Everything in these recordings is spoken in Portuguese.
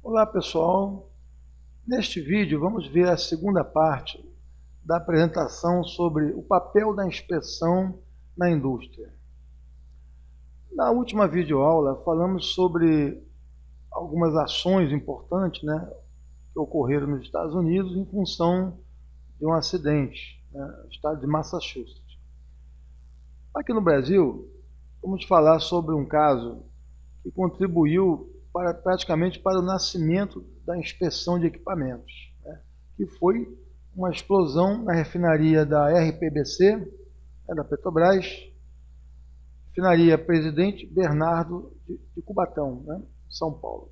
Olá pessoal, neste vídeo vamos ver a segunda parte da apresentação sobre o papel da inspeção na indústria. Na última videoaula falamos sobre algumas ações importantes, que ocorreram nos Estados Unidos em função de um acidente, no estado de Massachusetts. Aqui no Brasil, vamos falar sobre um caso que contribuiu praticamente para o nascimento da inspeção de equipamentos, que foi uma explosão na refinaria da RPBC, da Petrobras, refinaria Presidente Bernardo de Cubatão, São Paulo.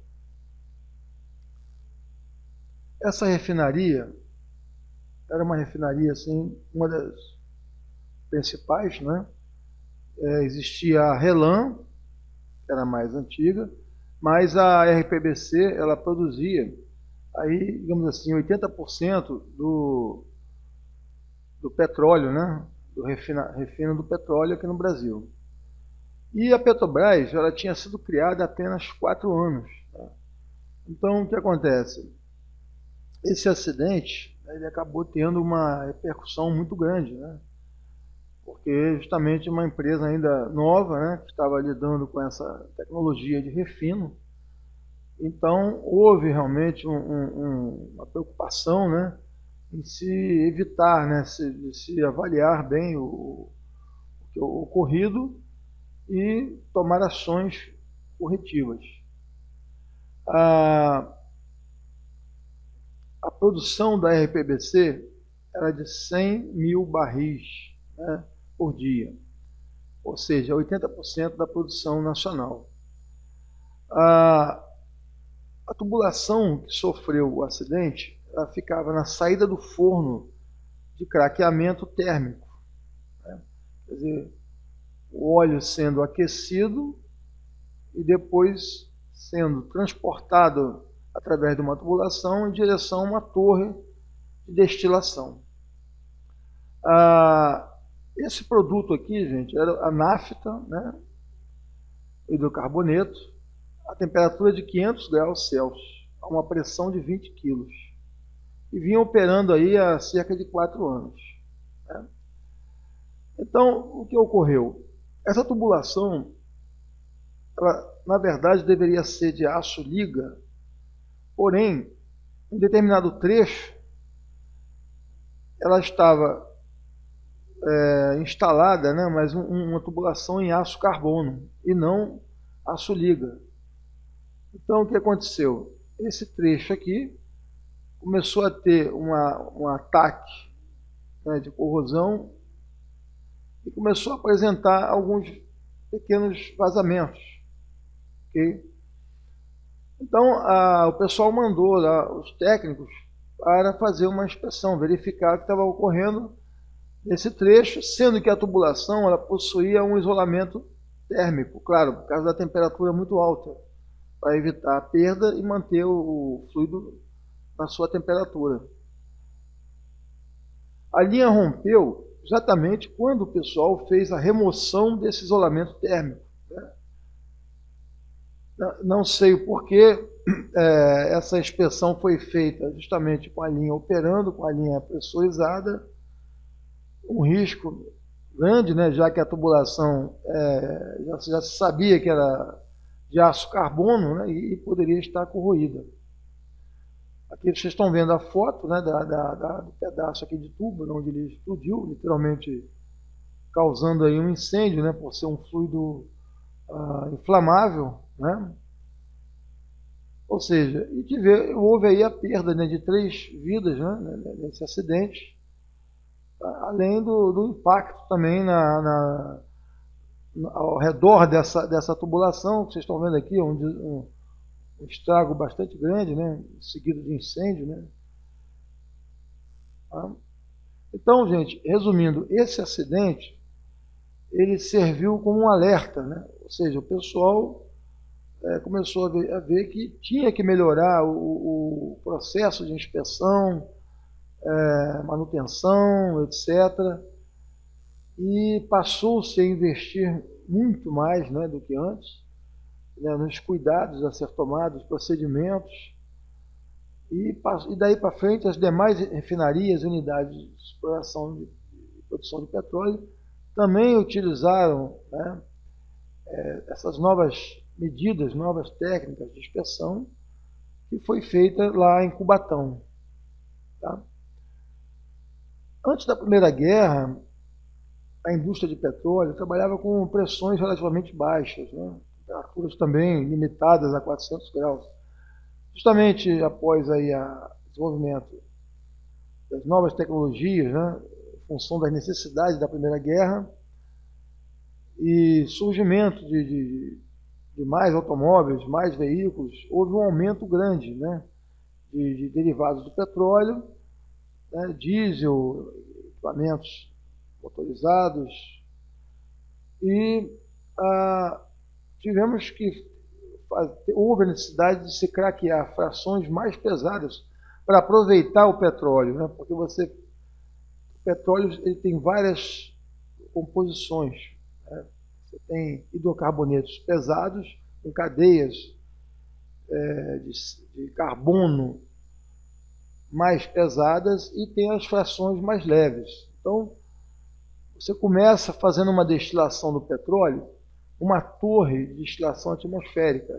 Essa refinaria era uma refinaria, assim, uma das principais, existia a Relan, que era a mais antiga, mas a RPBC, ela produzia, aí, digamos assim, 80% do petróleo, do refino do petróleo aqui no Brasil. E a Petrobras, ela tinha sido criada há apenas 4 anos. Então, o que acontece? Esse acidente, ele acabou tendo uma repercussão muito grande, porque justamente uma empresa ainda nova, que estava lidando com essa tecnologia de refino. Então, houve realmente uma preocupação, em se evitar, se avaliar bem o ocorrido e tomar ações corretivas. A produção da RPBC era de 100 mil barris, por dia, ou seja, 80% da produção nacional. A tubulação que sofreu o acidente, ela ficava na saída do forno de craqueamento térmico. Quer dizer, o óleo sendo aquecido e depois sendo transportado através de uma tubulação em direção a uma torre de destilação. Esse produto aqui, gente, era a nafta, hidrocarboneto, a temperatura de 500 graus Celsius, a uma pressão de 20 quilos. E vinha operando aí há cerca de 4 anos. Então, o que ocorreu? Essa tubulação, ela, na verdade, deveria ser de aço liga, porém, em determinado trecho, ela estava instalada, mas uma tubulação em aço carbono e não aço liga. Então, o que aconteceu? Esse trecho aqui começou a ter um ataque de corrosão e começou a apresentar alguns pequenos vazamentos. Okay? Então, o pessoal mandou lá os técnicos para fazer uma inspeção, verificar o que estava ocorrendo nesse trecho, sendo que a tubulação ela possuía um isolamento térmico, claro, por causa da temperatura muito alta, para evitar a perda e manter o fluido na sua temperatura. A linha rompeu exatamente quando o pessoal fez a remoção desse isolamento térmico. Não sei o porquê, essa inspeção foi feita justamente com a linha operando, com a linha pressurizada, um risco grande, já que a tubulação já se sabia que era de aço carbono, e poderia estar corroída. Aqui vocês estão vendo a foto do pedaço aqui de tubo, onde ele explodiu, literalmente causando aí um incêndio, por ser um fluido inflamável, Ou seja, houve aí a perda de 3 vidas nesse acidente, além do impacto também ao redor dessa tubulação, que vocês estão vendo aqui, um estrago bastante grande, seguido de incêndio. Então, gente, resumindo, esse acidente, ele serviu como um alerta, ou seja, o pessoal começou a ver que tinha que melhorar o processo de inspeção, manutenção, etc. E passou-se a investir muito mais do que antes, nos cuidados a ser tomados, procedimentos. E daí para frente, as demais refinarias e unidades de exploração e produção de petróleo também utilizaram, né, essas novas medidas, novas técnicas de inspeção, que foi feita lá em Cubatão. Tá? Antes da Primeira Guerra, a indústria de petróleo trabalhava com pressões relativamente baixas, né? Temperaturas também limitadas a 400 graus. Justamente após aí o desenvolvimento das novas tecnologias, né, em função das necessidades da Primeira Guerra e surgimento de mais automóveis, mais veículos, houve um aumento grande, né, de derivados do petróleo, né, diesel, equipamentos motorizados, e tivemos que houve a necessidade de se craquear frações mais pesadas para aproveitar o petróleo, né? Porque o petróleo ele tem várias composições, né? Você tem hidrocarbonetos pesados, com cadeias de carbono mais pesadas, e tem as frações mais leves. Então, você começa fazendo uma destilação do petróleo, uma torre de destilação atmosférica.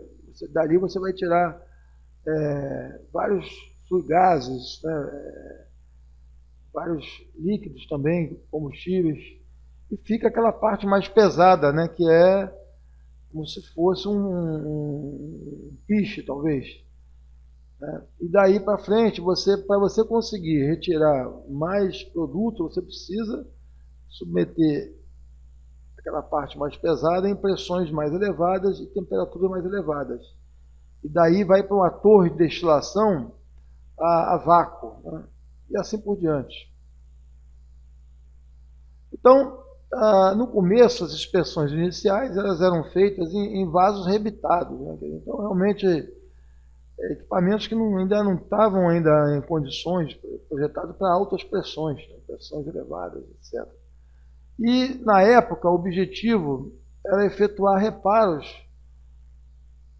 Dali você vai tirar vários gases, né, vários líquidos também, combustíveis, e fica aquela parte mais pesada, né, que é como se fosse um piche, talvez. Né? E daí para frente, para você conseguir retirar mais produto, você precisa submeter aquela parte mais pesada em pressões mais elevadas e temperaturas mais elevadas. E daí vai para uma torre de destilação a vácuo, né? E assim por diante. Então, no começo, as inspeções iniciais elas eram feitas em vasos rebitados, né? Então, realmente, equipamentos que ainda não estavam ainda em condições, projetados para altas pressões, né? Pressões elevadas, etc. E, na época, o objetivo era efetuar reparos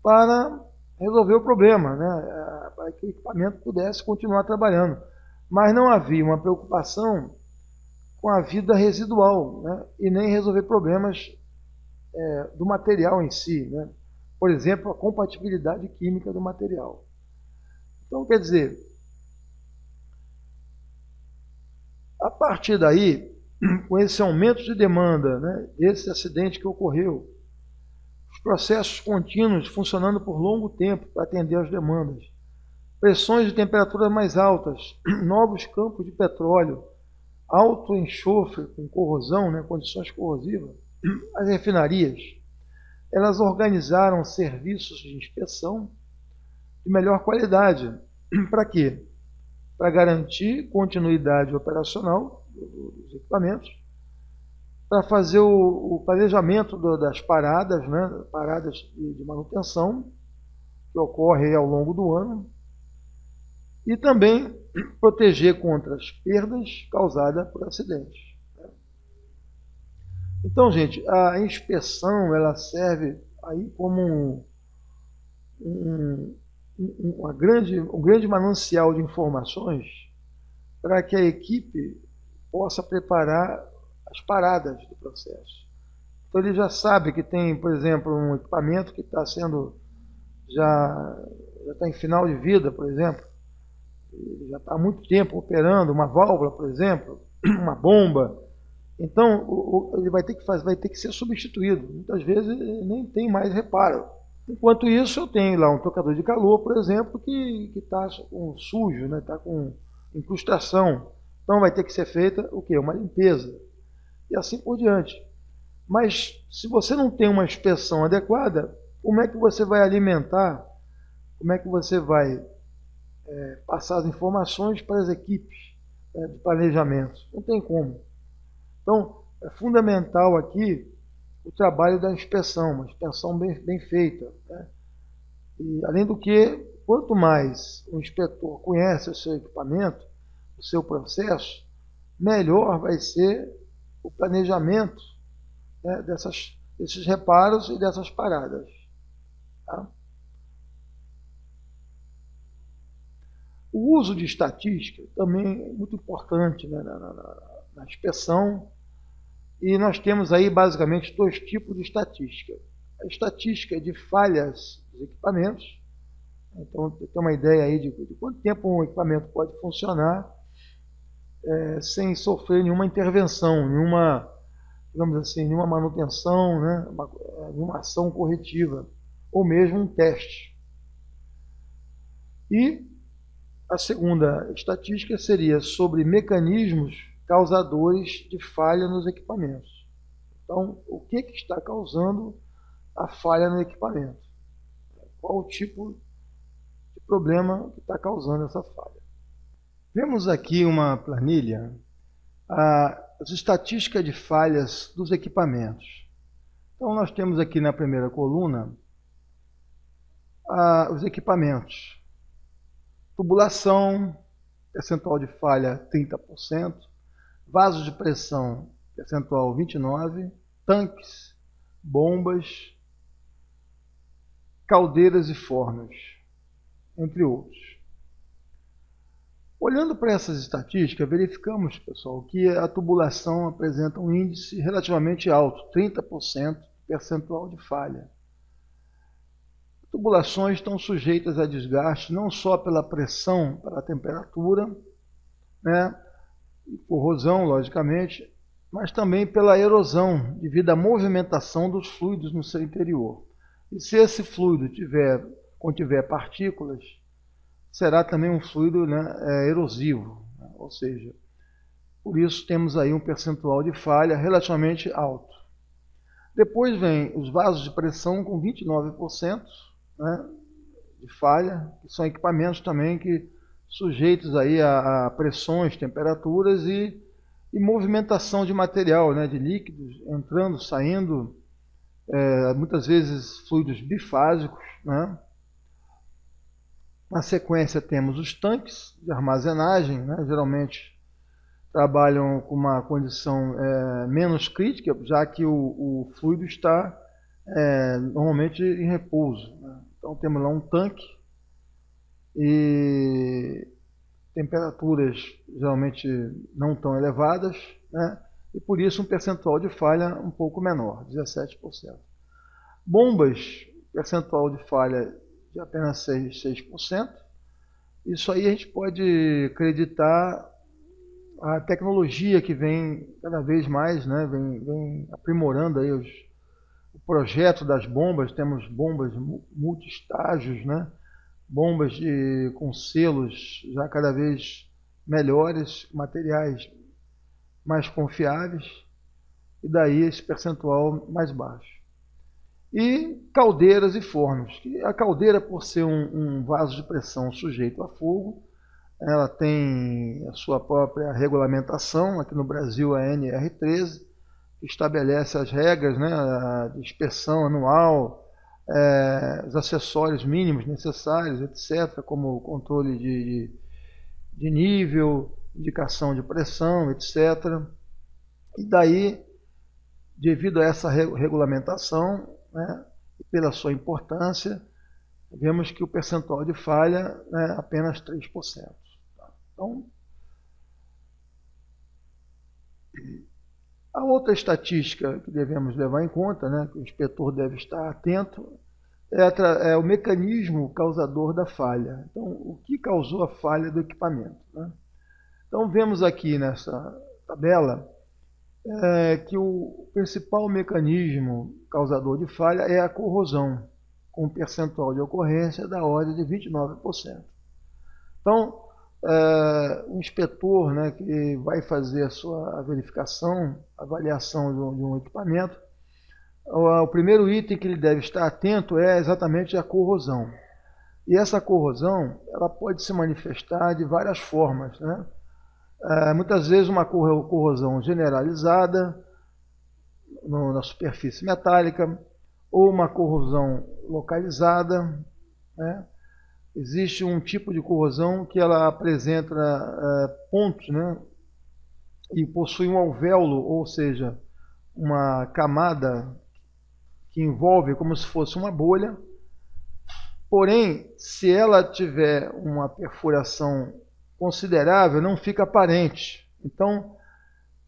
para resolver o problema, né? Para que o equipamento pudesse continuar trabalhando. Mas não havia uma preocupação com a vida residual, né? E nem resolver problemas do material em si, né? Por exemplo, a compatibilidade química do material. Então, quer dizer, a partir daí, com esse aumento de demanda, né, esse acidente que ocorreu, os processos contínuos funcionando por longo tempo para atender às demandas, pressões de temperaturas mais altas, novos campos de petróleo, alto enxofre com corrosão, né, condições corrosivas, as refinarias, elas organizaram serviços de inspeção de melhor qualidade. Para quê? Para garantir continuidade operacional dos equipamentos, para fazer o planejamento das paradas, né, paradas de manutenção, que ocorre ao longo do ano, e também proteger contra as perdas causadas por acidentes. Então, gente, a inspeção ela serve aí como um grande manancial de informações para que a equipe possa preparar as paradas do processo. Então ele já sabe que tem, por exemplo, um equipamento que está sendo já está em final de vida, por exemplo, ele já está há muito tempo operando, uma válvula, por exemplo, uma bomba. Então ele vai ter que ser substituído. Muitas vezes ele nem tem mais reparo. Enquanto isso, eu tenho lá um trocador de calor, por exemplo, que está sujo, né? Está com incrustação. Então vai ter que ser feita o quê? Uma limpeza. E assim por diante. Mas se você não tem uma inspeção adequada, como é que você vai alimentar, como é que você vai passar as informações para as equipes de planejamento? Não tem como. Então, é fundamental aqui o trabalho da inspeção, uma inspeção bem feita. Né? E, além do que, quanto mais o inspetor conhece o seu equipamento, o seu processo, melhor vai ser o planejamento, né, desses reparos e dessas paradas. Tá? O uso de estatística também é muito importante, né, na inspeção, e nós temos aí basicamente dois tipos de estatística. A estatística de falhas dos equipamentos. Então, tem uma ideia aí de quanto tempo um equipamento pode funcionar sem sofrer nenhuma intervenção, nenhuma, digamos assim, nenhuma manutenção, né, nenhuma ação corretiva, ou mesmo um teste. E a segunda estatística seria sobre mecanismos causadores de falha nos equipamentos. Então, o que está causando a falha no equipamento? Qual o tipo de problema que está causando essa falha? Vemos aqui uma planilha, as estatísticas de falhas dos equipamentos. Então, nós temos aqui na primeira coluna os equipamentos. Tubulação, percentual de falha 30%, vasos de pressão, percentual 29%, tanques, bombas, caldeiras e fornos, entre outros. Olhando para essas estatísticas, verificamos, pessoal, que a tubulação apresenta um índice relativamente alto, 30% percentual de falha. Tubulações estão sujeitas a desgaste não só pela pressão, pela temperatura, né, e corrosão, logicamente, mas também pela erosão devido à movimentação dos fluidos no seu interior. E se esse fluido contiver partículas, será também um fluido, né, erosivo, né, ou seja, por isso temos aí um percentual de falha relativamente alto. Depois vem os vasos de pressão com 29%, né, de falha, que são equipamentos também que sujeitos aí a pressões, temperaturas e movimentação de material, né, de líquidos entrando, saindo, muitas vezes fluidos bifásicos, né. Na sequência temos os tanques de armazenagem, né, geralmente trabalham com uma condição menos crítica, já que o fluido está normalmente em repouso, né. Então temos lá um tanque e temperaturas geralmente não tão elevadas, né, e por isso um percentual de falha um pouco menor, 17%. Bombas, percentual de falha de apenas 6%. Isso aí a gente pode acreditar a tecnologia que vem cada vez mais, né, vem aprimorando aí o projeto das bombas. Temos bombas multi-estágios, né, bombas com selos já cada vez melhores, materiais mais confiáveis, e daí esse percentual mais baixo. E caldeiras e fornos. A caldeira, por ser um vaso de pressão sujeito a fogo, ela tem a sua própria regulamentação. Aqui no Brasil, a NR13, que estabelece as regras, né, de inspeção anual, os acessórios mínimos necessários, etc., como controle de nível, indicação de pressão, etc. E daí, devido a essa regulamentação, né, e pela sua importância, vemos que o percentual de falha é apenas 3%. Então, a outra estatística que devemos levar em conta, né, que o inspetor deve estar atento, é o mecanismo causador da falha. Então, o que causou a falha do equipamento, né? Então, vemos aqui nessa tabela que o principal mecanismo causador de falha é a corrosão, com um percentual de ocorrência da ordem de 29%. Então, o inspetor, né, que vai fazer a sua verificação, avaliação de um equipamento, o primeiro item que ele deve estar atento é exatamente a corrosão. E essa corrosão, ela pode se manifestar de várias formas, né? Muitas vezes uma corrosão generalizada na superfície metálica, ou uma corrosão localizada, né? Existe um tipo de corrosão que ela apresenta pontos, né, e possui um alvéolo, ou seja, uma camada que envolve como se fosse uma bolha, Porém, se ela tiver uma perfuração considerável, não fica aparente. Então,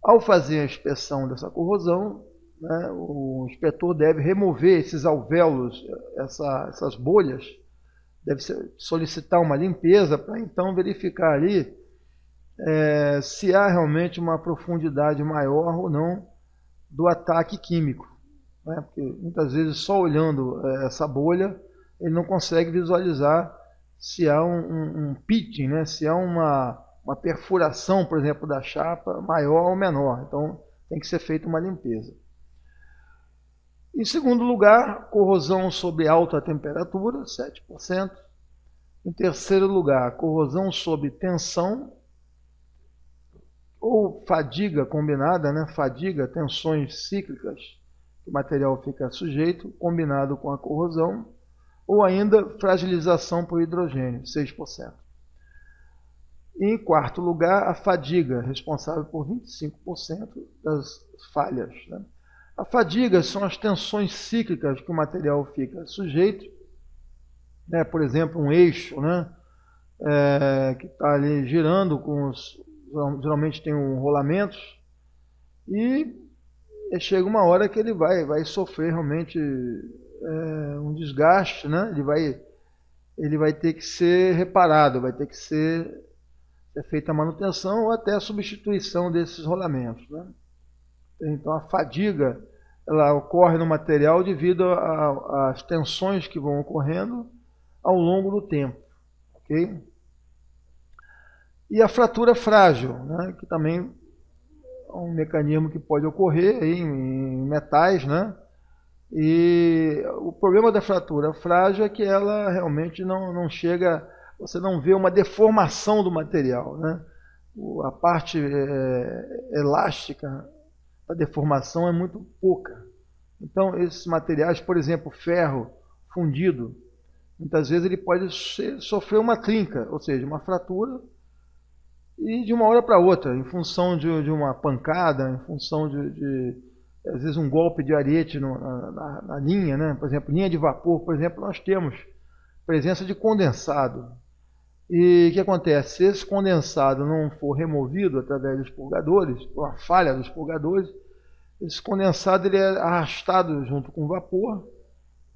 ao fazer a inspeção dessa corrosão, né, o inspetor deve remover esses alvéolos, essas bolhas, deve solicitar uma limpeza para então verificar ali se há realmente uma profundidade maior ou não do ataque químico. Né? Porque muitas vezes só olhando essa bolha ele não consegue visualizar se há um pitting, né? Se há uma perfuração, por exemplo, da chapa maior ou menor. Então tem que ser feita uma limpeza. Em segundo lugar, corrosão sob alta temperatura, 7%. Em terceiro lugar, corrosão sob tensão ou fadiga combinada, né? Fadiga, tensões cíclicas, que o material fica sujeito, combinado com a corrosão, ou ainda fragilização por hidrogênio, 6%. E em quarto lugar, a fadiga, responsável por 25% das falhas. Né? A fadiga são as tensões cíclicas que o material fica sujeito, né? Por exemplo, um eixo, né? Que está ali girando, geralmente tem rolamentos, e chega uma hora que ele vai sofrer realmente um desgaste, né? Ele vai ter que ser reparado, vai ter que ser feita a manutenção ou até a substituição desses rolamentos. Né? Então a fadiga ela ocorre no material devido às tensões que vão ocorrendo ao longo do tempo. Okay? E a fratura frágil, né? Que também é um mecanismo que pode ocorrer aí em metais, né? E o problema da fratura frágil é que ela realmente não chega, você não vê uma deformação do material, né? A parte elástica da deformação é muito pouca. Então, esses materiais, por exemplo, ferro fundido, muitas vezes ele pode sofrer uma trinca, ou seja, uma fratura, e de uma hora para outra, em função de uma pancada, em função de às vezes um golpe de ariete na linha, né? Por exemplo, linha de vapor, por exemplo, nós temos presença de condensado. E o que acontece? Se esse condensado não for removido através dos purgadores, por uma falha dos purgadores, esse condensado ele é arrastado junto com o vapor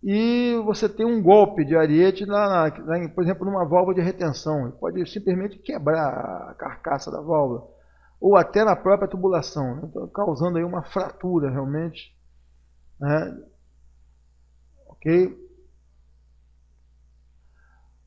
e você tem um golpe de ariete, por exemplo, numa válvula de retenção. Ele pode simplesmente quebrar a carcaça da válvula ou até na própria tubulação, né? Então, causando aí uma fratura realmente. Né? Ok?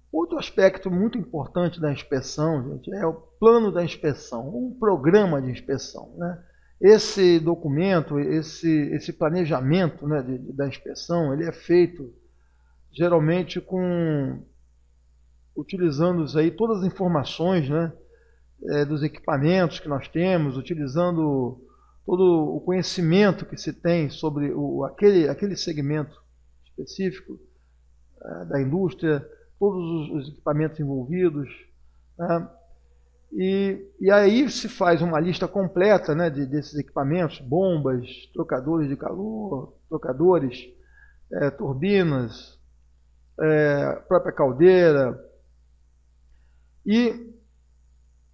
Outro aspecto muito importante da inspeção, gente, é o plano da inspeção, um programa de inspeção. Né? Esse documento, esse planejamento, né, da inspeção, ele é feito geralmente utilizando aí todas as informações, né, dos equipamentos que nós temos, utilizando todo o conhecimento que se tem sobre aquele segmento específico da indústria, todos os equipamentos envolvidos, né? E aí se faz uma lista completa, né, desses equipamentos, bombas, trocadores de calor, trocadores, turbinas, própria caldeira, e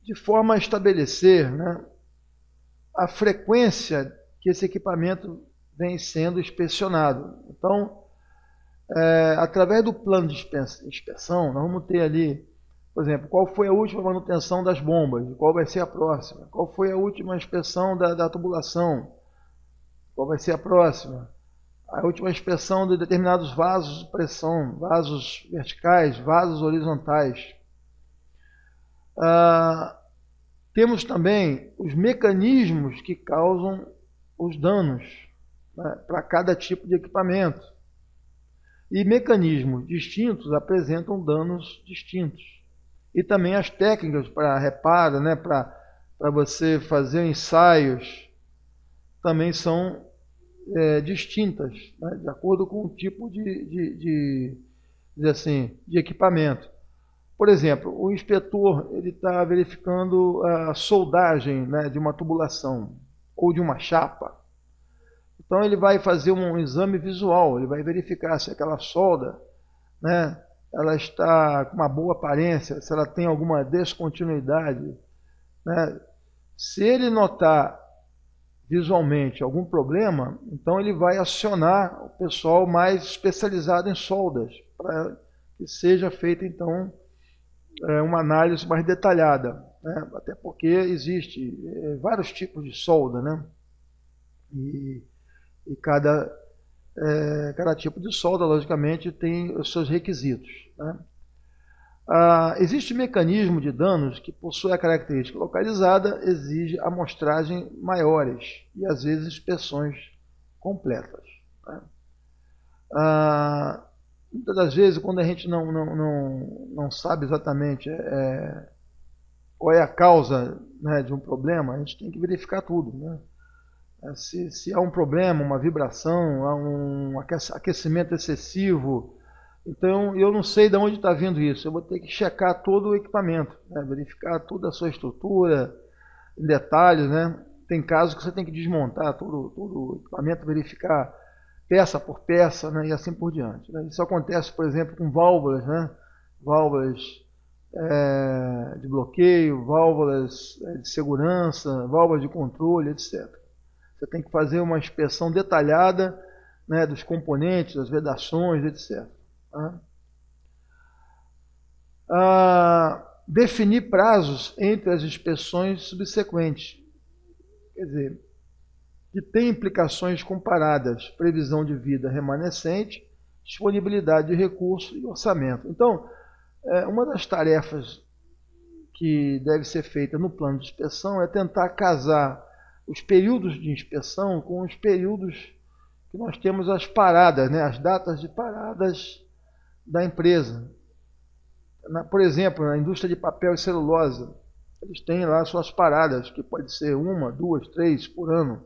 de forma a estabelecer, né, a frequência que esse equipamento vem sendo inspecionado. Então, através do plano de inspeção, nós vamos ter ali, por exemplo, qual foi a última manutenção das bombas, qual vai ser a próxima, qual foi a última inspeção da tubulação, qual vai ser a próxima, a última inspeção de determinados vasos de pressão, vasos verticais, vasos horizontais. Temos também os mecanismos que causam os danos, né, para cada tipo de equipamento. E mecanismos distintos apresentam danos distintos. E também as técnicas para reparo, né, para você fazer ensaios, também são distintas, né, de acordo com o tipo de equipamento. Por exemplo, o inspetor ele está verificando a soldagem, né, de uma tubulação ou de uma chapa. Então ele vai fazer um exame visual, ele vai verificar se aquela solda, né, ela está com uma boa aparência, se ela tem alguma descontinuidade, né? Se ele notar visualmente algum problema, então ele vai acionar o pessoal mais especializado em soldas, para que seja feita então uma análise mais detalhada, né? Até porque existe vários tipos de solda, né? E cada tipo de solda, logicamente, tem os seus requisitos, né? Existe mecanismo de danos que possui a característica localizada, exige amostragem maiores e, às vezes, inspeções completas, né? Muitas das vezes, quando a gente não sabe exatamente qual é a causa, né, de um problema, a gente tem que verificar tudo, né? Se há um problema, uma vibração, há um aquecimento excessivo, então eu não sei de onde está vindo isso. Eu vou ter que checar todo o equipamento, né? Verificar toda a sua estrutura, em detalhes, né? Tem casos que você tem que desmontar todo o equipamento, verificar peça por peça, né? E assim por diante, né? Isso acontece, por exemplo, com válvulas, né? Válvulas de bloqueio, válvulas de segurança, válvulas de controle, etc. Você tem que fazer uma inspeção detalhada, né, dos componentes, das vedações, etc. Definir prazos entre as inspeções subsequentes. Quer dizer, que tem implicações comparadas, previsão de vida remanescente, disponibilidade de recursos e orçamento. Então, uma das tarefas que deve ser feita no plano de inspeção é tentar casar os períodos de inspeção com os períodos que nós temos as paradas, né, as datas de paradas da empresa. Por exemplo, na indústria de papel e celulose, eles têm lá suas paradas, que pode ser 1, 2, 3 por ano.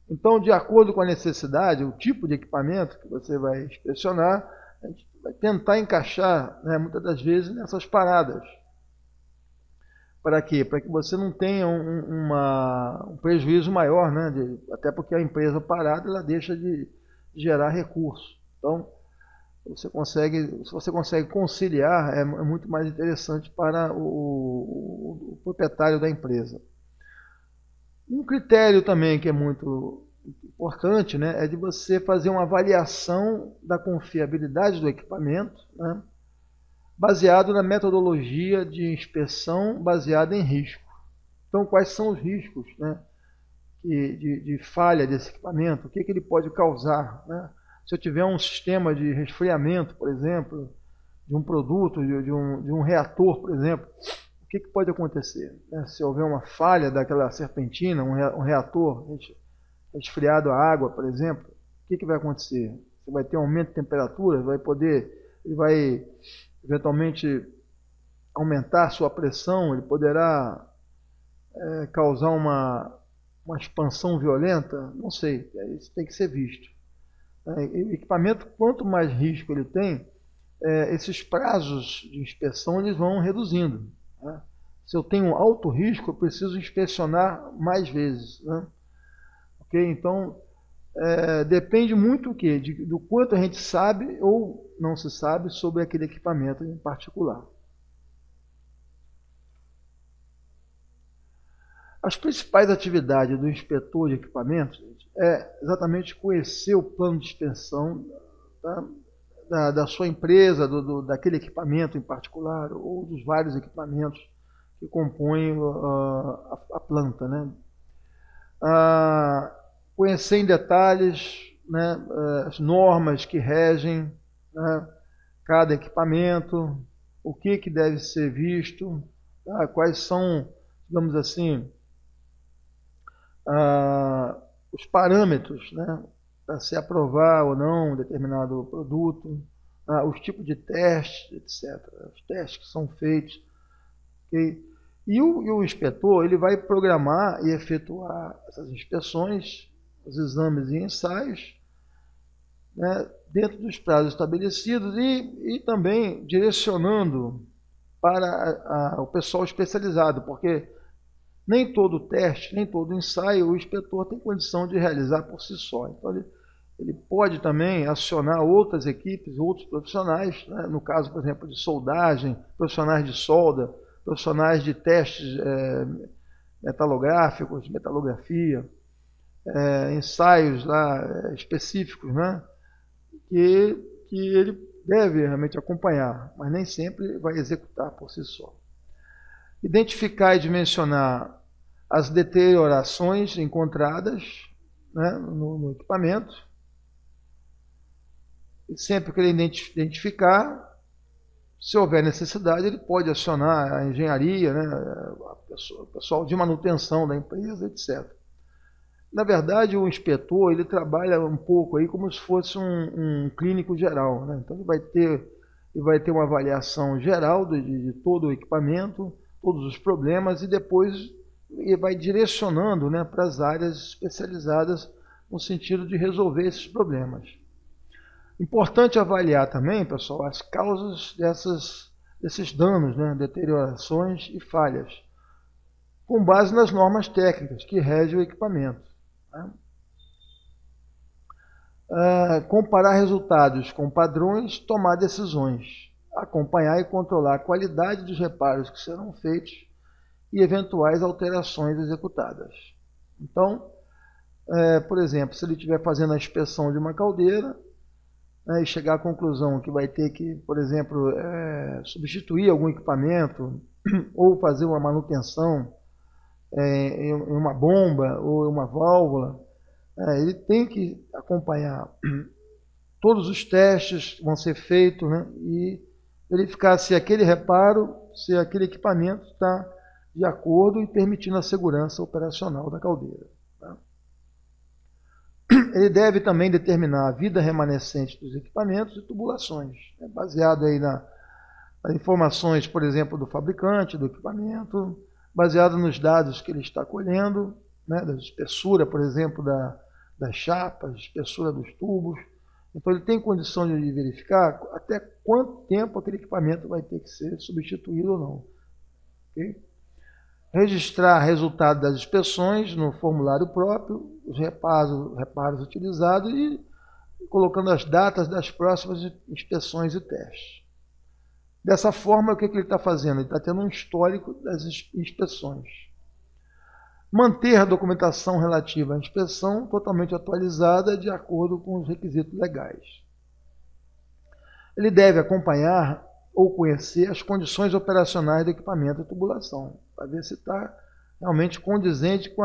Então, de acordo com a necessidade, o tipo de equipamento que você vai inspecionar, a gente vai tentar encaixar, né, muitas das vezes, nessas paradas. Para quê? Para que você não tenha um prejuízo maior, né? Até porque a empresa parada ela deixa de gerar recursos. Então, se você consegue conciliar, é muito mais interessante para o proprietário da empresa. Um critério também que é muito importante, né, é de você fazer uma avaliação da confiabilidade do equipamento, né, baseado na metodologia de inspeção baseada em risco. Então, quais são os riscos, né, de falha desse equipamento? O que ele pode causar, né? Se eu tiver um sistema de resfriamento, por exemplo, de um produto, de um reator, por exemplo, o que pode acontecer, né? Se houver uma falha daquela serpentina, um reator resfriado a água, por exemplo, o que vai acontecer? Você vai ter um aumento de temperatura, ele vai eventualmente aumentar a sua pressão, ele poderá causar uma expansão violenta, não sei, isso tem que ser visto. O equipamento, quanto mais risco ele tem, esses prazos de inspeção eles vão reduzindo, né? Se eu tenho alto risco, eu preciso inspecionar mais vezes, né? Ok? Então, depende muito do quanto a gente sabe ou não se sabe sobre aquele equipamento em particular. As principais atividades do inspetor de equipamentos é exatamente conhecer o plano de inspeção, tá, da sua empresa, daquele equipamento em particular, ou dos vários equipamentos que compõem a planta, né? Conhecer em detalhes, né, as normas que regem, né, cada equipamento, o que deve ser visto, tá, quais são, digamos assim, os parâmetros, né, para se aprovar ou não um determinado produto, os tipos de testes, etc. Os testes que são feitos. Okay? E o inspetor ele vai programar e efetuar essas inspeções, os exames e ensaios, né, dentro dos prazos estabelecidos e também direcionando para o pessoal especializado, porque nem todo teste, nem todo ensaio o inspetor tem condição de realizar por si só. Então ele pode também acionar outras equipes, outros profissionais, né? No caso, por exemplo, de soldagem, profissionais de solda, profissionais de testes metalográficos, metalografia, ensaios lá específicos, né? Que ele deve realmente acompanhar, mas nem sempre vai executar por si só. Identificar e dimensionar as deteriorações encontradas, né, no equipamento. E sempre que ele identificar, se houver necessidade, ele pode acionar a engenharia, né, o pessoal de manutenção da empresa, etc. Na verdade, o inspetor ele trabalha um pouco aí como se fosse um clínico geral, né? Então ele vai ter uma avaliação geral de todo o equipamento, todos os problemas, e depois ele vai direcionando, né, para as áreas especializadas no sentido de resolver esses problemas. Importante avaliar também, pessoal, as causas desses danos, né, deteriorações e falhas, com base nas normas técnicas que regem o equipamento. Né? Comparar resultados com padrões, tomar decisões, acompanhar e controlar a qualidade dos reparos que serão feitos e eventuais alterações executadas. Então, por exemplo, se ele estiver fazendo a inspeção de uma caldeira, né, e chegar à conclusão que vai ter que, por exemplo, substituir algum equipamento ou fazer uma manutenção em uma bomba ou em uma válvula, ele tem que acompanhar todos os testes que vão ser feitos, né, e verificar se aquele reparo, se aquele equipamento está de acordo e permitindo a segurança operacional da caldeira. Tá? Ele deve também determinar a vida remanescente dos equipamentos e tubulações, né, baseado aí nas informações, por exemplo, do fabricante do equipamento, baseado nos dados que ele está colhendo, né, da espessura, por exemplo, das chapas, espessura dos tubos. Então ele tem condição de verificar até quanto tempo aquele equipamento vai ter que ser substituído ou não. Okay? Registrar resultado das inspeções no formulário próprio, os reparos utilizados e colocando as datas das próximas inspeções e testes. Dessa forma, o que ele está fazendo? Ele está tendo um histórico das inspeções. Manter a documentação relativa à inspeção totalmente atualizada de acordo com os requisitos legais. Ele deve acompanhar ou conhecer as condições operacionais do equipamento de tubulação, para ver se está realmente condizente com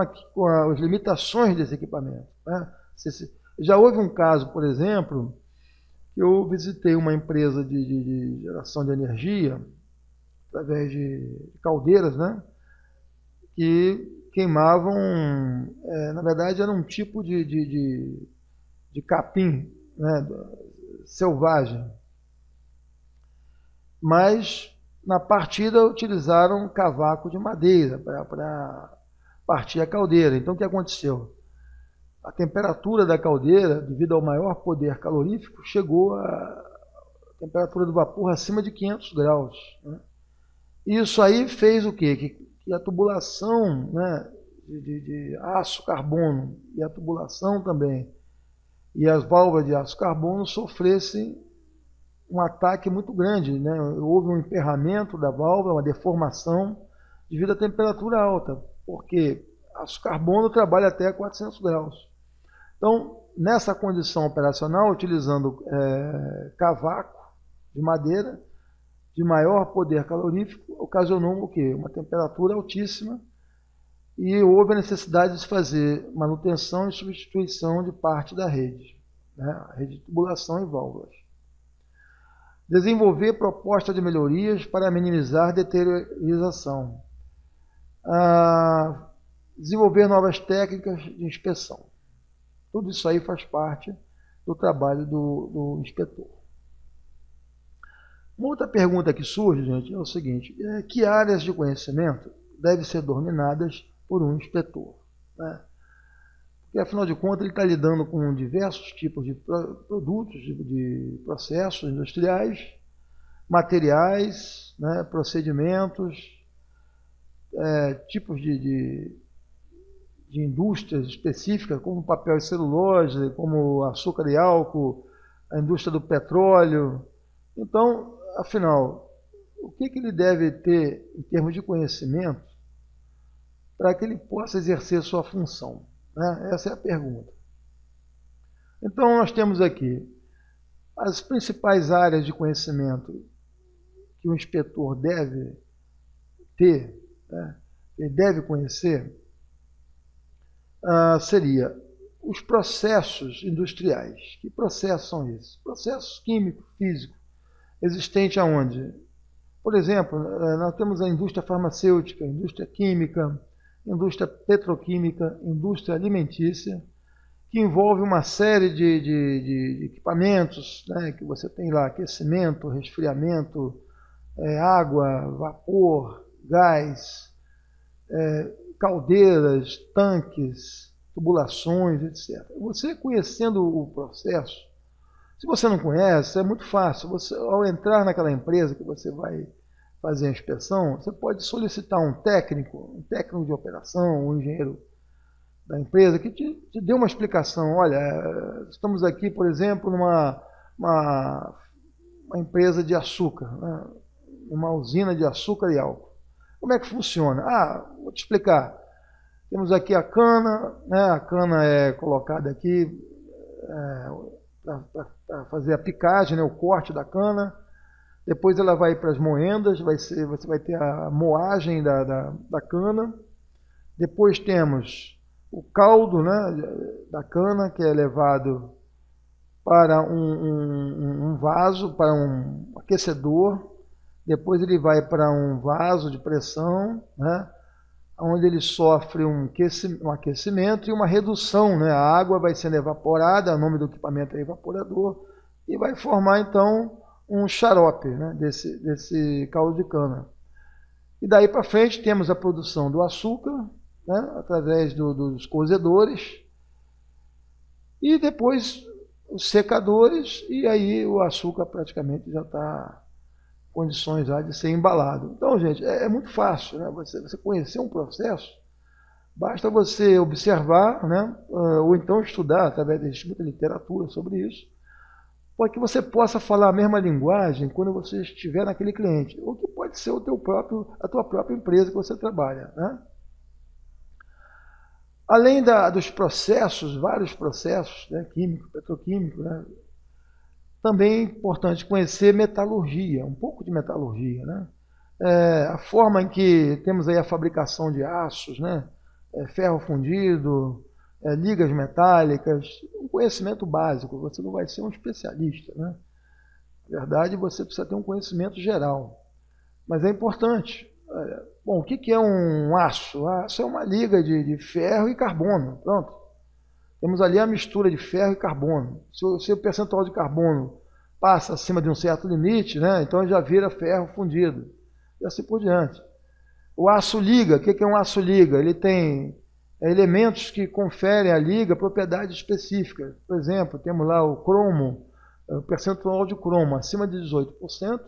as limitações desse equipamento. Né? Já houve um caso, por exemplo, que eu visitei uma empresa de geração de energia, através de caldeiras, né, que queimavam, na verdade era um tipo de capim, né, selvagem. Mas na partida utilizaram cavaco de madeira para partir a caldeira. Então o que aconteceu? A temperatura da caldeira, devido ao maior poder calorífico, chegou a temperatura do vapor acima de 500 graus. Né? Isso aí fez o quê? Que a tubulação, né, de aço carbono e a tubulação também, e as válvulas de aço carbono sofressem um ataque muito grande. Né? Houve um emperramento da válvula, uma deformação devido à temperatura alta, porque aço carbono trabalha até 400 graus. Então, nessa condição operacional, utilizando cavaco de madeira, de maior poder calorífico, ocasionou o quê? Uma temperatura altíssima e houve a necessidade de fazer manutenção e substituição de parte da rede, né? A rede de tubulação e válvulas. Desenvolver proposta de melhorias para minimizar deteriorização. Desenvolver novas técnicas de inspeção. Tudo isso aí faz parte do trabalho do inspetor. Uma outra pergunta que surge, gente, é o seguinte: que áreas de conhecimento devem ser dominadas por um inspetor? Né? Porque, afinal de contas, ele está lidando com diversos tipos de produtos, de processos industriais, materiais, né, procedimentos, tipos de de indústrias específicas, como papel e celulose, como açúcar e álcool, a indústria do petróleo. Então, afinal, o que ele deve ter em termos de conhecimento para que ele possa exercer sua função? Né? Essa é a pergunta. Então, nós temos aqui as principais áreas de conhecimento que o inspetor deve ter, né? Ele deve conhecer, seria os processos industriais. Que processos são esses? Processos químicos, físicos, existentes aonde? Por exemplo, nós temos a indústria farmacêutica, a indústria química, indústria petroquímica, indústria alimentícia, que envolve uma série de equipamentos, né, que você tem lá aquecimento, resfriamento, água, vapor, gás, caldeiras, tanques, tubulações, etc. Você conhecendo o processo, se você não conhece, é muito fácil. Você, ao entrar naquela empresa que você vai fazer a inspeção, você pode solicitar um técnico de operação, um engenheiro da empresa, que te dê uma explicação. Olha, estamos aqui, por exemplo, numa uma empresa de açúcar, né? Uma usina de açúcar e álcool. Como é que funciona? Vou te explicar. Temos aqui a cana, né? A cana é colocada aqui para fazer a picagem, né? O corte da cana. Depois ela vai para as moendas, você vai ter a moagem da cana. Depois temos o caldo, né, da cana, que é levado para um vaso, para um aquecedor. Depois ele vai para um vaso de pressão, né, onde ele sofre um aquecimento e uma redução. Né? A água vai sendo evaporada, o nome do equipamento é evaporador, e vai formar então um xarope, né, desse caldo de cana. E daí para frente temos a produção do açúcar, né, através dos cozedores, e depois os secadores, e aí o açúcar praticamente já está em condições já de ser embalado. Então, gente, é muito fácil, né? Você conhecer um processo, basta você observar, né, ou então estudar, através de muita literatura sobre isso, para que você possa falar a mesma linguagem quando você estiver naquele cliente, ou que pode ser a tua própria empresa que você trabalha, né? Além dos processos, vários processos, né, químico, petroquímico, né, também é importante conhecer metalurgia, um pouco de metalurgia, né? A forma em que temos aí a fabricação de aços, né, ferro fundido, ligas metálicas, um conhecimento básico. Você não vai ser um especialista, né? Na verdade, você precisa ter um conhecimento geral, mas é importante. Bom, o que é um aço? O aço é uma liga de ferro e carbono. Pronto. Temos ali a mistura de ferro e carbono. Se o percentual de carbono passa acima de um certo limite, né, então já vira ferro fundido. E assim por diante. O aço liga, o que é um aço liga? Ele tem elementos que conferem à liga propriedades específicas. Por exemplo, temos lá o cromo, o percentual de cromo acima de 18%,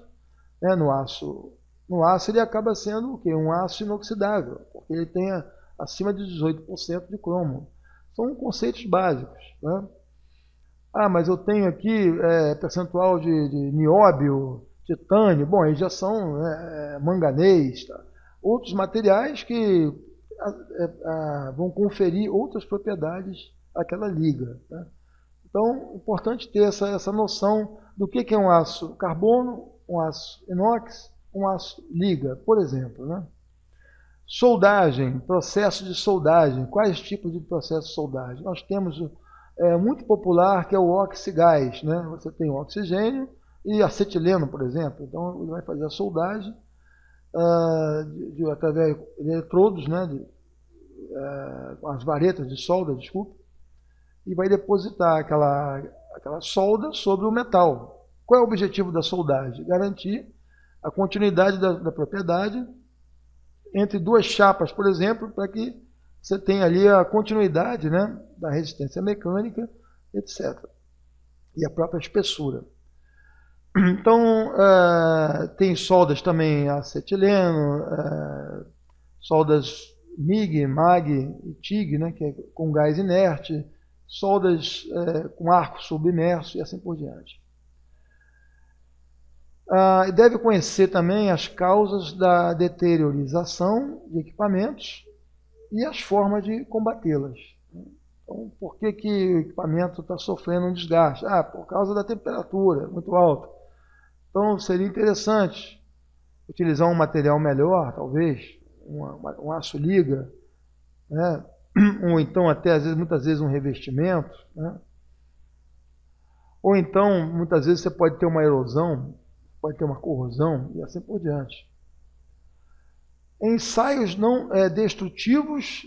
né, no aço. No aço ele acaba sendo o quê? Um aço inoxidável, porque ele tem acima de 18% de cromo. São conceitos básicos, né? Mas eu tenho aqui percentual de nióbio, titânio. Bom, aí já são manganês, tá? Outros materiais que vão conferir outras propriedades àquela liga, né? Então, é importante ter essa noção do que é um aço carbono, um aço inox, um aço liga, por exemplo, né? Soldagem, processo de soldagem. Quais tipos de processo de soldagem? Nós temos muito popular, que é o oxigás, né? Você tem o oxigênio e acetileno, por exemplo. Então, ele vai fazer a soldagem através de eletrodos, né? Com as varetas de solda, desculpa, e vai depositar aquela solda sobre o metal. Qual é o objetivo da soldagem? Garantir a continuidade da propriedade entre duas chapas, por exemplo, para que você tenha ali a continuidade, né, da resistência mecânica, etc. E a própria espessura. Então, tem soldas também acetileno, soldas MIG, MAG e TIG, né, que é com gás inerte, soldas com arco submerso e assim por diante. Deve conhecer também as causas da deteriorização de equipamentos e as formas de combatê-las. Então, por que, que o equipamento está sofrendo um desgaste? Por causa da temperatura muito alta. Então, seria interessante utilizar um material melhor, talvez, um aço liga, né? Ou então até, muitas vezes, um revestimento, né? Ou então, muitas vezes, você pode ter uma erosão, pode ter uma corrosão e assim por diante. Ensaios não destrutivos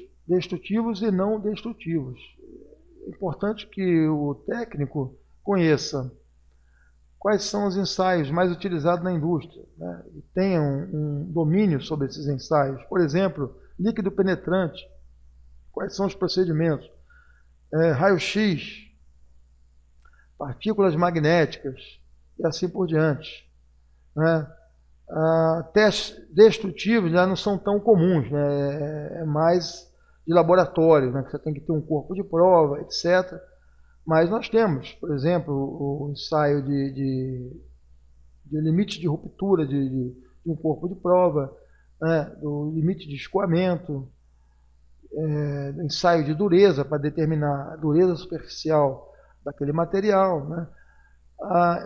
e não destrutivos. É importante que o técnico conheça quais são os ensaios mais utilizados na indústria, né? E tenha um domínio sobre esses ensaios. Por exemplo, líquido penetrante, quais são os procedimentos? Raio-X, partículas magnéticas e assim por diante, né? Testes destrutivos já não são tão comuns, né? É mais de laboratório, né? Que você tem que ter um corpo de prova, etc. Mas nós temos, por exemplo, o ensaio de limite de ruptura de um corpo de prova, né? Do limite de escoamento, do ensaio de dureza para determinar a dureza superficial daquele material, né?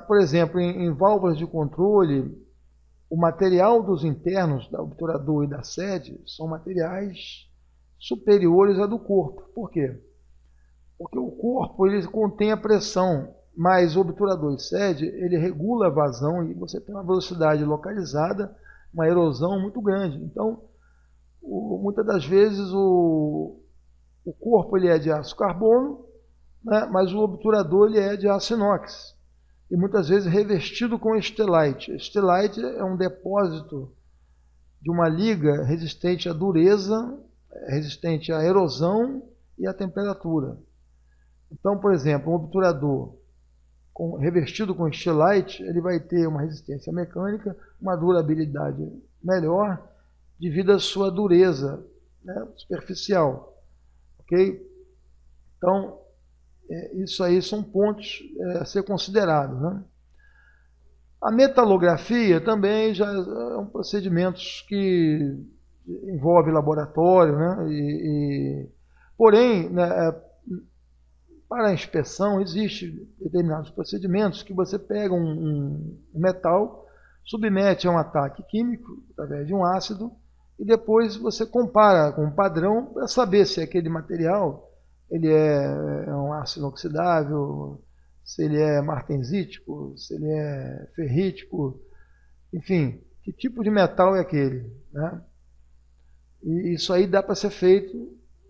Por exemplo, em válvulas de controle, o material dos internos da obturador e da sede são materiais superiores à do corpo. Por quê? Porque o corpo ele contém a pressão, mas o obturador e sede ele regula a vazão e você tem uma velocidade localizada, uma erosão muito grande. Então, muitas das vezes o corpo ele é de aço carbono, né, mas o obturador ele é de aço inox. E muitas vezes revestido com estelite. Estelite é um depósito de uma liga resistente à dureza, resistente à erosão e à temperatura. Então, por exemplo, um obturador revestido com estelite, ele vai ter uma resistência mecânica, uma durabilidade melhor, devido à sua dureza, né, superficial. Ok? Então, isso aí são pontos a ser considerados, né? A metalografia também já é um procedimento que envolve laboratório, né? Porém, né, para a inspeção existem determinados procedimentos que você pega um metal, submete a um ataque químico através de um ácido e depois você compara com um padrão para saber se aquele material ele é um ácido inoxidável, se ele é martensítico, se ele é ferrítico, enfim, que tipo de metal é aquele, né? E isso aí dá para ser feito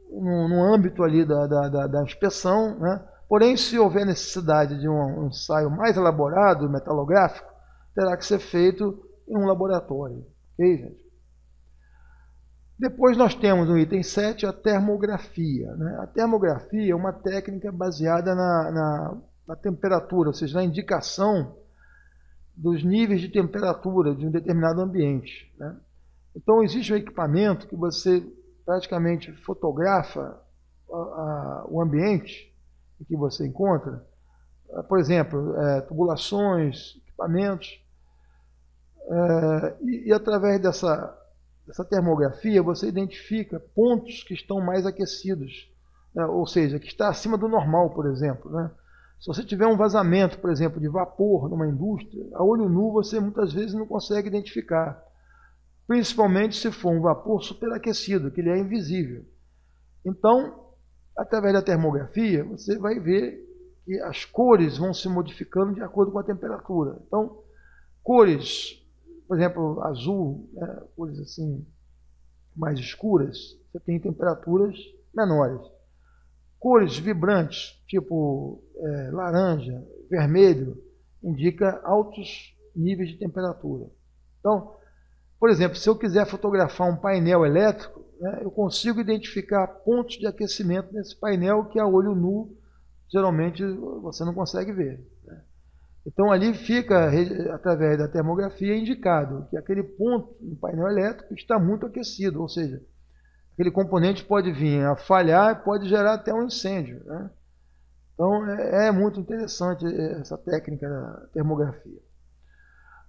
no âmbito ali da inspeção, né? Porém, se houver necessidade de um ensaio mais elaborado, metalográfico, terá que ser feito em um laboratório, ok, gente? Depois nós temos no item 7 a termografia, né? A termografia é uma técnica baseada na temperatura, ou seja, na indicação dos níveis de temperatura de um determinado ambiente, né? Então existe um equipamento que você praticamente fotografa o ambiente em que você encontra, por exemplo, tubulações, equipamentos, e através dessa termografia você identifica pontos que estão mais aquecidos, né? Ou seja, que está acima do normal, por exemplo, né? Se você tiver um vazamento, por exemplo, de vapor numa indústria, a olho nu você muitas vezes não consegue identificar, principalmente se for um vapor superaquecido, que ele é invisível. Então, através da termografia, você vai ver que as cores vão se modificando de acordo com a temperatura. Então, cores, por exemplo, azul, né, cores assim mais escuras, você tem temperaturas menores. Cores vibrantes, tipo laranja, vermelho, indica altos níveis de temperatura. Então, por exemplo, se eu quiser fotografar um painel elétrico, né, eu consigo identificar pontos de aquecimento nesse painel que a olho nu geralmente você não consegue ver, né? Então ali fica, através da termografia, indicado que aquele ponto no painel elétrico está muito aquecido, ou seja, aquele componente pode vir a falhar e pode gerar até um incêndio, né? Então, é muito interessante essa técnica da termografia.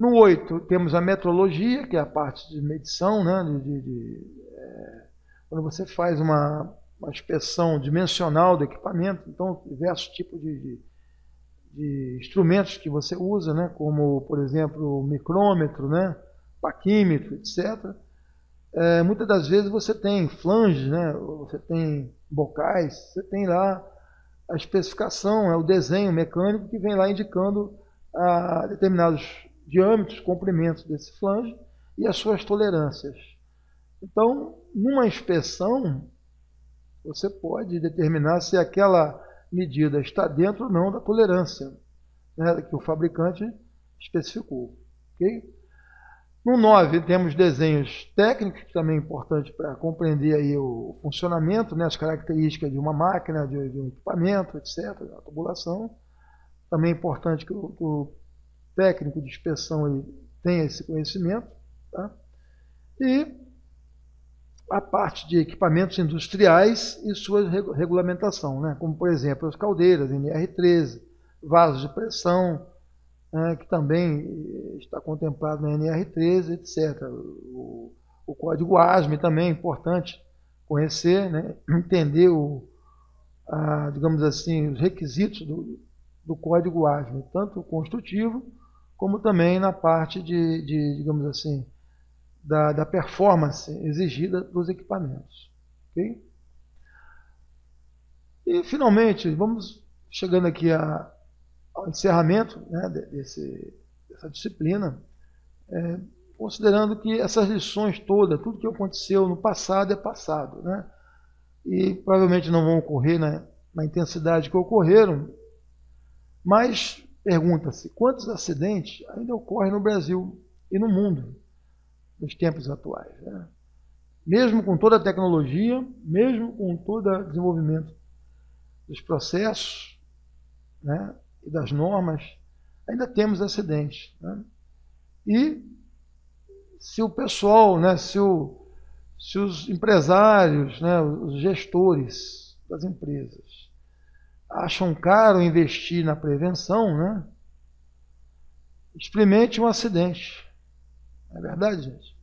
No 8, temos a metrologia, que é a parte de medição, né? Quando você faz uma inspeção dimensional do equipamento, então, diversos tipos de instrumentos que você usa, né? Como, por exemplo, o micrômetro, né? Paquímetro, etc. Muitas das vezes você tem flanges, né? Você tem bocais, você tem lá a especificação, o desenho mecânico que vem lá indicando determinados diâmetros, comprimentos desse flange e as suas tolerâncias. Então, numa inspeção, você pode determinar se aquela medida está dentro ou não da tolerância, né, que o fabricante especificou. Okay? No 9, temos desenhos técnicos, que também é importante para compreender aí o funcionamento, né, as características de uma máquina, de um equipamento, etc., a tubulação. Também é importante que o técnico de inspeção aí tenha esse conhecimento. Tá? E a parte de equipamentos industriais e sua regulamentação, né, como, por exemplo, as caldeiras, NR13, vasos de pressão, que também está contemplado na NR13, etc. O código ASME também é importante conhecer, né? Entender digamos assim, os requisitos do código ASME, tanto construtivo como também na parte digamos assim, da performance exigida dos equipamentos. Okay? E, finalmente, vamos chegando aqui ao encerramento, né, dessa disciplina, considerando que essas lições todas, tudo que aconteceu no passado é passado, né, e provavelmente não vão ocorrer na intensidade que ocorreram, mas pergunta-se, quantos acidentes ainda ocorrem no Brasil e no mundo nos tempos atuais, né? Mesmo com toda a tecnologia, mesmo com todo o desenvolvimento dos processos, né, e das normas, ainda temos acidentes, né? E se o pessoal, né, se os empresários, né, os gestores das empresas acham caro investir na prevenção, né, experimente um acidente. Não é verdade, gente?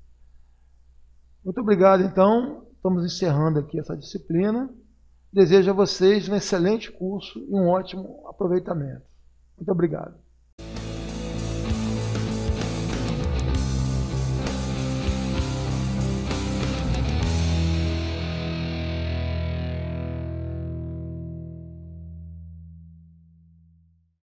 Muito obrigado, então. Estamos encerrando aqui essa disciplina. Desejo a vocês um excelente curso e um ótimo aproveitamento. Muito obrigado.